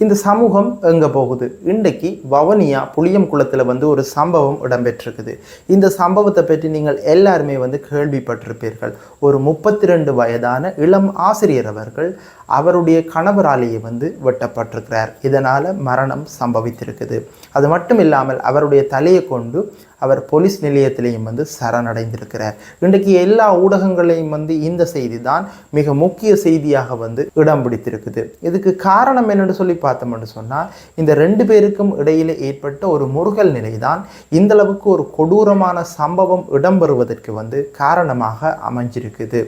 இந்த சமூகம் எங்கே போகுது? இன்றைக்கு வவுனியா புளியங்குளத்தில் வந்து ஒரு சம்பவம் இடம்பெற்றிருக்குது. இந்த சம்பவத்தை பற்றி நீங்கள் எல்லாருமே வந்து கேள்விப்பட்டிருப்பீர்கள். ஒரு 32 வயதான இளம் ஆசிரியர் அவர்கள் அவருடைய கணவராலேயே வந்து வெட்டப்பட்டிருக்கிறார். இதனால் மரணம் சம்பவித்திருக்குது. அது மட்டும் இல்லாமல் அவருடைய தலையை கொண்டு அவர் போலீஸ் நிலையத்திலையும் வந்து சரணடைந்திருக்கிறார். இன்றைக்கு எல்லா ஊடகங்களையும் வந்து இந்த செய்தி தான் மிக முக்கிய செய்தியாக வந்து இடம் பிடித்திருக்குது. இதுக்கு காரணம் என்னென்னு சொல்லி பார்த்தோம்னு சொன்னால், இந்த 2 பேருக்கும் இடையில ஏற்பட்ட ஒரு முருகல் நிலை தான் இந்தளவுக்கு ஒரு கொடூரமான சம்பவம் இடம்பெறுவதற்கு வந்து காரணமாக அமைஞ்சிருக்குது.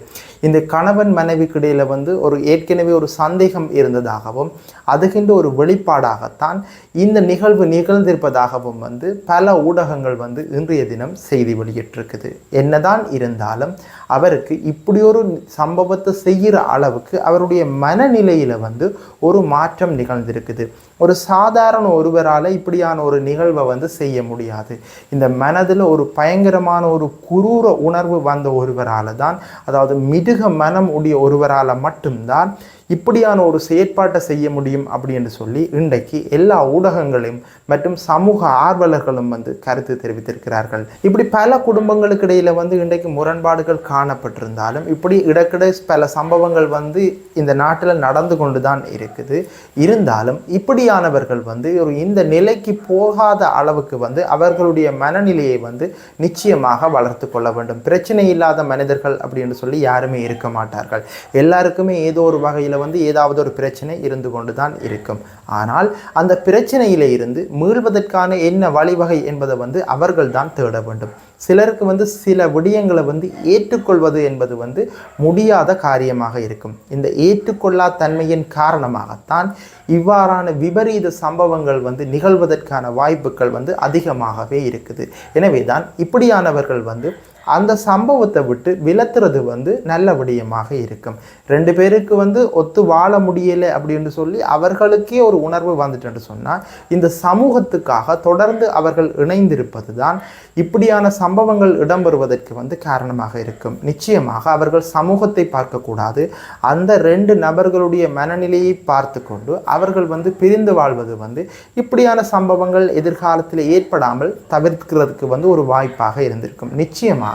இந்த கணவன் மனைவிக்கு இடையில வந்து ஏற்கனவே ஒரு சந்தேகம் இருந்ததாகவும் அதுகின்ற ஒரு வெளிப்பாடாகத்தான் இந்த நிகழ்வு நிகழ்ந்திருப்பதாகவும் வந்து பல ஊடகங்கள் வந்து இன்றைய தினம் செய்தி வெளியிட்டிருக்குது. என்னதான் இருந்தாலும் அவருக்கு இப்படி ஒரு சம்பவத்தை செய்கிற அளவுக்கு அவருடைய மனநிலையில வந்து ஒரு மாற்றம் நிகழ்ந்திருக்குது. ஒரு சாதாரண ஒருவரால் இப்படியான ஒரு நிகழ்வை வந்து செய்ய முடியாது. இந்த மனதில் ஒரு பயங்கரமான ஒரு குரூர உணர்வு வந்த ஒருவரால் தான், அதாவது மிருக மனம் உடைய ஒருவரால் மட்டும்தான் இப்படியான ஒரு செயற்பாட்டை செய்ய முடியும் அப்படின்னு சொல்லி இன்றைக்கு எல்லா ஊடகங்களும் மற்றும் சமூக ஆர்வலர்களும் வந்து கருத்து தெரிவித்திருக்கிறார்கள். இப்படி பல குடும்பங்களுக்கு இடையில வந்து இன்றைக்கு முரண்பாடுகள் காணப்பட்டிருந்தாலும் இப்படி இடக்கிட பல சம்பவங்கள் வந்து இந்த நாட்டில் நடந்து கொண்டு தான் இருக்குது. இருந்தாலும் இப்படியானவர்கள் வந்து இந்த நிலைக்கு போகாத அளவுக்கு வந்து அவர்களுடைய மனநிலையை வந்து நிச்சயமாக வளர்த்து கொள்ள வேண்டும். பிரச்சனை இல்லாத மனிதர்கள் அப்படின்னு சொல்லி யாருமே இருக்க மாட்டார்கள். எல்லாருக்குமே ஏதோ ஒரு வகையில் வந்து ஏதாவது ஒரு பிரச்சனை இருந்து கொண்டு தான் இருக்கும். ஆனால் அந்த பிரச்சனையில இருந்து மீள்வதற்கான என்ன வழிவகை என்பதை வந்து அவர்கள் தான் தேட வேண்டும். சிலருக்கு வந்து சில விடயங்களை வந்து ஏற்றுக்கொள்வது என்பது வந்து முடியாத காரியமாக இருக்கும். இந்த ஏற்றுக்கொள்ளா தன்மையின் காரணமாகத்தான் இவ்வாறான விபரீத சம்பவங்கள் வந்து நிகழ்வதற்கான வாய்ப்புகள் வந்து அதிகமாகவே இருக்குது. எனவே தான் இப்படியானவர்கள் வந்து அந்த சம்பவத்தை விட்டு விலத்துறது வந்து நல்ல விடயமாக இருக்கும். 2 பேருக்கு வந்து ஒத்து வாழ முடியலை அப்படின்னு சொல்லி அவர்களுக்கே ஒரு உணர்வு வந்துட்டு சொன்னால், இந்த சமூகத்துக்காக தொடர்ந்து அவர்கள் இணைந்திருப்பது தான் இப்படியான சம்பவங்கள் இடம்பெறுவதற்கு வந்து காரணமாக இருக்கும். நிச்சயமாக அவர்கள் சமூகத்தை பார்க்கக்கூடாது. அந்த 2 நபர்களுடைய மனநிலையை பார்த்து கொண்டு அவர்கள் வந்து பிரிந்து வாழ்வது வந்து இப்படியான சம்பவங்கள் எதிர்காலத்தில் ஏற்படாமல் தவிர்க்கிறதுக்கு வந்து ஒரு வாய்ப்பாக இருந்திருக்கும். நிச்சயமாக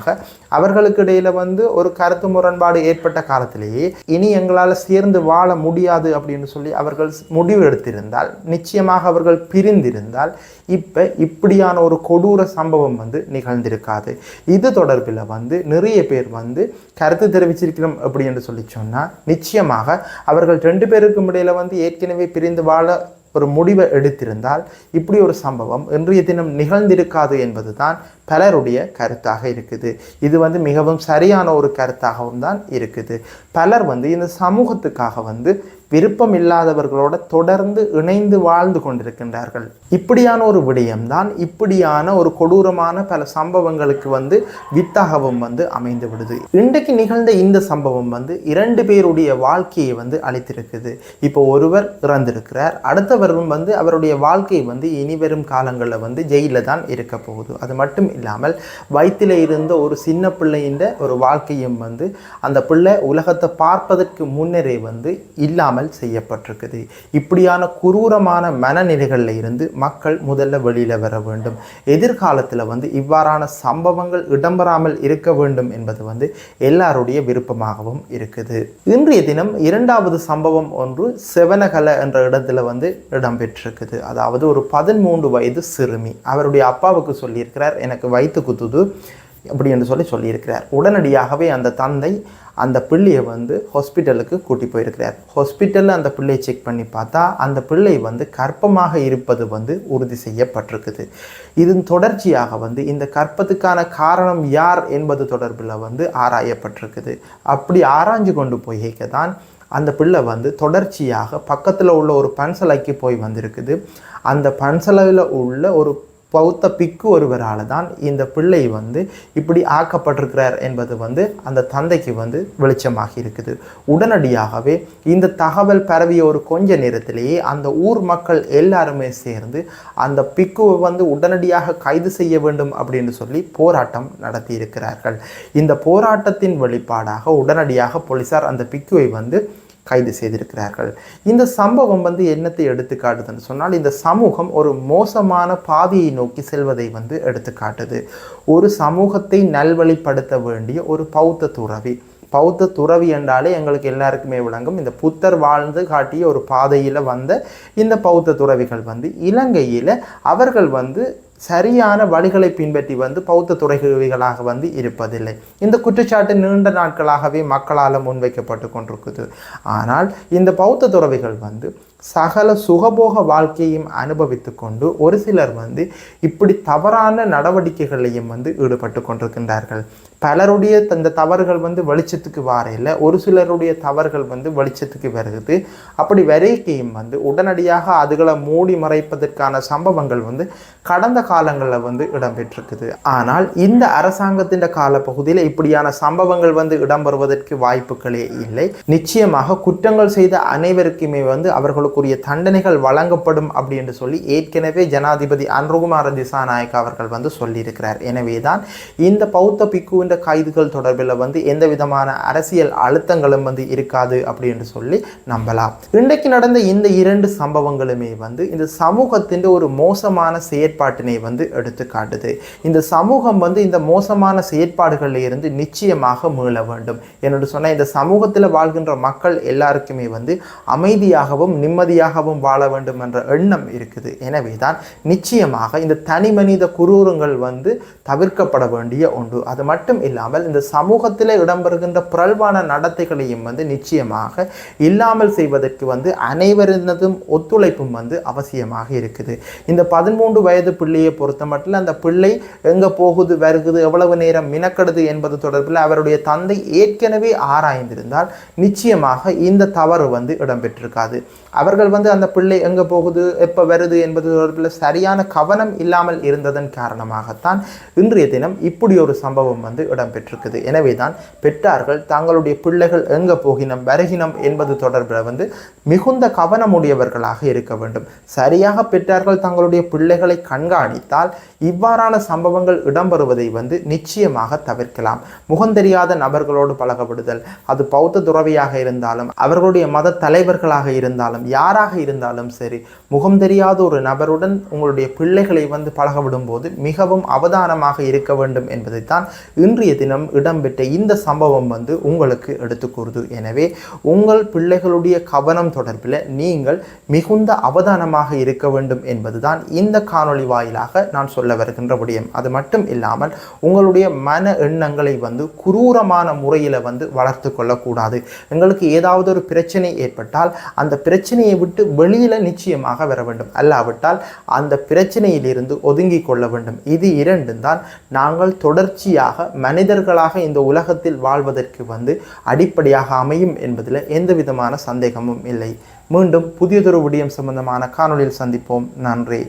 அவர்களுக்கு இடையில வந்து ஒரு கருத்து முரண்பாடு ஏற்பட்ட காலத்திலேயே இனி எங்களால் சேர்ந்து வாழ முடியாது அப்படின்னு சொல்லி அவர்கள் முடிவு எடுத்திருந்தால், நிச்சயமாக அவர்கள் பிரிந்திருந்தால் இப்படியான ஒரு கொடூர சம்பவம் வந்து நிகழ்ந்திருக்காது. இது தொடர்பில் வந்து நிறைய பேர் வந்து கருத்து தெரிவிச்சிருக்கிறோம் அப்படின்னு சொல்லி சொன்னால், நிச்சயமாக அவர்கள் 2 பேருக்கும் இடையில வந்து ஏற்கனவே பிரிந்து வாழ ஒரு முடிவை எடுத்திருந்தால் இப்படி ஒரு சம்பவம் இன்றைய தினம் நிகழ்ந்திருக்காது என்பது தான் பலருடைய கருத்தாக இருக்குது. இது வந்து மிகவும் சரியான ஒரு கருத்தாகவும் தான் இருக்குது. பலர் வந்து இந்த சமூகத்துக்காக வந்து விருப்பம் இல்லாதவர்களோட தொடர்ந்து இணைந்து வாழ்ந்து கொண்டிருக்கின்றார்கள். இப்படியான ஒரு விடயம்தான் இப்படியான ஒரு கொடூரமான பல சம்பவங்களுக்கு வந்து வித்தாகவும் வந்து அமைந்து விடுது. இன்றைக்கு நிகழ்ந்த இந்த சம்பவம் வந்து 2 பேருடைய வாழ்க்கையை வந்து அளித்திருக்குது. இப்போ ஒருவர் இறந்திருக்கிறார், அடுத்தவரும் வந்து அவருடைய வாழ்க்கை வந்து இனிவரும் காலங்களில் வந்து ஜெயிலில் தான் இருக்க போகுது. அது மட்டும் இல்லாமல் வயிற்றில் இருந்த ஒரு சின்ன பிள்ளையின் ஒரு வாழ்க்கையும் வந்து அந்த பிள்ளை உலகத்தை பார்ப்பதற்கு முன்னரே வந்து இல்லாமல் செய்யப்பட்டிருக்குது. இப்படியான குரூரமான மனநிலைகளில் இருந்து மக்கள் முதல்ல வெளியில வர வேண்டும். எதிர்காலத்தில் வந்து இவ்வாறான சம்பவங்கள் இடம்பெறாமல் இருக்க வேண்டும் என்பது வந்து எல்லாருடைய விருப்பமாகவும் இருக்குது. இன்றைய தினம் 2வது சம்பவம் ஒன்று செவனகல என்ற இடத்துல வந்து இடம்பெற்றிருக்குது. அதாவது ஒரு 13 வயது சிறுமி அவருடைய அப்பாவுக்கு சொல்லியிருக்கிறார், எனக்கு வயிற்று குத்துது அப்படி என்று சொல்லியிருக்கிறார். உடனடியாகவே அந்த தந்தை அந்த பிள்ளையை வந்து ஹாஸ்பிட்டலுக்கு கூட்டி போயிருக்கிறார். ஹாஸ்பிட்டலில் அந்த பிள்ளையை செக் பண்ணி பார்த்தா அந்த பிள்ளை வந்து கர்ப்பமாக இருப்பது வந்து உறுதி செய்யப்பட்டிருக்குது. இதன் தொடர்ச்சியாக வந்து இந்த கர்ப்பத்துக்கான காரணம் யார் என்பது தொடர்பில் வந்து ஆராயப்பட்டிருக்குது. அப்படி ஆராய்ஞ்சு கொண்டு போய்க்க தான் அந்த பிள்ளை வந்து தொடர்ச்சியாக பக்கத்தில் உள்ள ஒரு பன்சலைக்கு போய் வந்திருக்குது. அந்த பன்சலையில் உள்ள ஒரு பௌத்த பிக்கு ஒருவரால் தான் இந்த பிள்ளை வந்து இப்படி ஆக்கப்பட்டிருக்கிறார் என்பது வந்து அந்த தந்தைக்கு வந்து வெளிச்சமாகி இருக்குது. உடனடியாகவே இந்த தகவல் பரவிய ஒரு கொஞ்ச நேரத்திலேயே அந்த ஊர் மக்கள் எல்லாருமே சேர்ந்து அந்த பிக்குவை வந்து உடனடியாக கைது செய்ய வேண்டும் அப்படின்னு சொல்லி போராட்டம் நடத்தி இருக்கிறார்கள். இந்த போராட்டத்தின் வெளிப்பாடாக உடனடியாக போலீசார் அந்த பிக்குவை வந்து கைது செய்திருக்கிறார்கள். இந்த சம்பவம் வந்து என்னத்தை எடுத்துக்காட்டுதுன்னு சொன்னால், இந்த சமூகம் ஒரு மோசமான பாதையை நோக்கி செல்வதை வந்து எடுத்துக்காட்டுது. ஒரு சமூகத்தை நல்வழிப்படுத்த வேண்டிய ஒரு பௌத்த துறவி என்றாலே எங்களுக்கு எல்லாருக்குமே விளங்கும். இந்த புத்தர் வாழ்ந்து காட்டிய ஒரு பாதையில் வந்த இந்த பௌத்த துறவிகள் வந்து இலங்கையில் அவர்கள் வந்து சரியான வழிகளை பின்பற்றி வந்து பௌத்த துறவிகளாக வந்து இருப்பதில்லை. இந்த குற்றச்சாட்டு நீண்ட நாட்களாகவே மக்களால் முன்வைக்கப்பட்டு கொண்டிருக்குது. ஆனால் இந்த பௌத்த துறவிகள் வந்து சகல சுகபோக வாழ்க்கையும் அனுபவித்து கொண்டு ஒரு சிலர் வந்து இப்படி தவறான நடவடிக்கைகளையும் வந்து ஈடுபட்டு கொண்டிருக்கின்றார்கள். பலருடைய இந்த தவறுகள் வந்து வெளிச்சத்துக்கு வாரையில், ஒரு சிலருடைய தவறுகள் வந்து வெளிச்சத்துக்கு வருகிறது. அப்படி வரைக்கையும் வந்து உடனடியாக அதுகளை மூடி மறைப்பதற்கான சம்பவங்கள் வந்து கடந்த காலங்களில் வந்து இடம்பெற்றிருக்குது. ஆனால் இந்த அரசாங்கத்தின் காலப்பகுதியில் இப்படியான சம்பவங்கள் வந்து இடம்பெறுவதற்கு வாய்ப்புகளே இல்லை. நிச்சயமாக குற்றங்கள் செய்த அனைவருக்குமே வந்து அவர்களுக்குரிய தண்டனைகள் வழங்கப்படும் அப்படின்னு சொல்லி ஏற்கனவே ஜனாதிபதி அனுரகுமார திசாநாயக்க அவர்கள் வந்து சொல்லியிருக்கிறார். எனவேதான் இந்த பௌத்த பிக்குவின் கைதுகள் தொடர்பில் வந்து எந்த விதமான அரசியல் அழுத்தங்களும் வந்து இருக்காது அப்படின்னு சொல்லி நம்பலாம். இன்றைக்கு நடந்த இந்த 2 சம்பவங்களுமே வந்து இந்த சமூகத்தின் ஒரு மோசமான செயற்பாட்டினை வந்து எடுத்து காட்டுது. இந்த சமூகம் வந்து இந்த மோசமான செயற்பாடுகளில் இருந்து நிச்சயமாக மீள வேண்டும். என்னோட சொன்ன இந்த சமூகத்தில் வாழ்கின்ற மக்கள் எல்லாருக்குமே வந்து அமைதியாகவும் நிம்மதியாகவும் வாழ வேண்டும் என்ற எண்ணம் இருக்குது. எனவே தான் நிச்சயமாக இந்த தனி மனித குரூரங்கள் வந்து தவிர்க்கப்பட வேண்டிய ஒன்று. அது மட்டும் இல்லாமல் இந்த சமூகத்தில் இடம்பெறுகின்ற பிறழ்வான நடத்தைகளையும் வந்து நிச்சயமாக இல்லாமல் செய்வதற்கு வந்து அனைவரினதும் ஒத்துழைப்பும் வந்து அவசியமாக இருக்குது. இந்த 13 வயது பிள்ளையை பொறுத்த மட்டும் அந்த பிள்ளை எங்கே போகுது வருகுது எவ்வளவு நேரம் மினக்கடுது என்பது தொடர்பில் அவருடைய தந்தை ஏற்கனவே ஆராய்ந்திருந்தால் நிச்சயமாக இந்த தவறு வந்து இடம்பெற்றிருக்காது. அவர்கள் வந்து அந்த பிள்ளை எங்கே போகுது எப்போ வருது என்பது தொடர்பில் சரியான கவனம் இல்லாமல் இருந்ததன் காரணமாகத்தான் இன்றைய தினம் இப்படி ஒரு சம்பவம் வந்து இடம்பெற்றிருக்குது. எனவே தான் பெற்றார்கள் தங்களுடைய பிள்ளைகள் எங்கே போகினம் வருகினம் என்பது தொடர்பில் வந்து மிகுந்த கவனமுடையவர்களாக இருக்க வேண்டும். சரியாக பெற்றார்கள் தங்களுடைய பிள்ளைகளை கண்காணித்தால் இவ்வாறான சம்பவங்கள் இடம்பெறுவதை வந்து நிச்சயமாக தவிர்க்கலாம். முகந்தெரியாத நபர்களோடு பழகப்படுதல், அது பௌத்த துறவியாக இருந்தாலும் அவர்களுடைய மத தலைவர்களாக இருந்தாலும் யாராக இருந்தாலும் சரி, முகம் தெரியாத ஒரு நபருடன் உங்களுடைய பிள்ளைகளை வந்து பழகவிடும் போது மிகவும் அவதானமாக இருக்க வேண்டும் என்பதைத்தான் இன்றைய தினம் இடம்பெற்ற இந்த சம்பவம் வந்து உங்களுக்கு எடுத்து கூறுது. எனவே உங்கள் பிள்ளைகளுடைய கவனம் தொடர்பில் நீங்கள் மிகுந்த அவதானமாக இருக்க வேண்டும் என்பதுதான் இந்த காணொளி வாயிலாக நான் சொல்ல வருகின்ற விடயம். அது மட்டும் இல்லாமல் உங்களுடைய மன எண்ணங்களை வந்து குரூரமான முறையில் வந்து வளர்த்து கொள்ளக்கூடாது. எங்களுக்கு ஏதாவது ஒரு பிரச்சனை ஏற்பட்டால் அந்த பிரச்சனையை விட்டு வெளியில் நிச்சயமாக வர வேண்டும். அல்லாவிட்டால் அந்த பிரச்சனையிலிருந்து ஒதுங்கி கொள்ள வேண்டும். இது இரண்டும் தான் நாங்கள் தொடர்ச்சியாக மனிதர்களாக இந்த உலகத்தில் வாழ்வதற்கு வந்து அடிப்படையாக அமையும் என்பதில் எந்த விதமான சந்தேகமும் இல்லை. மீண்டும் புதியதொரு விடயம் சம்பந்தமான காணொளியில் சந்திப்போம். நன்றி.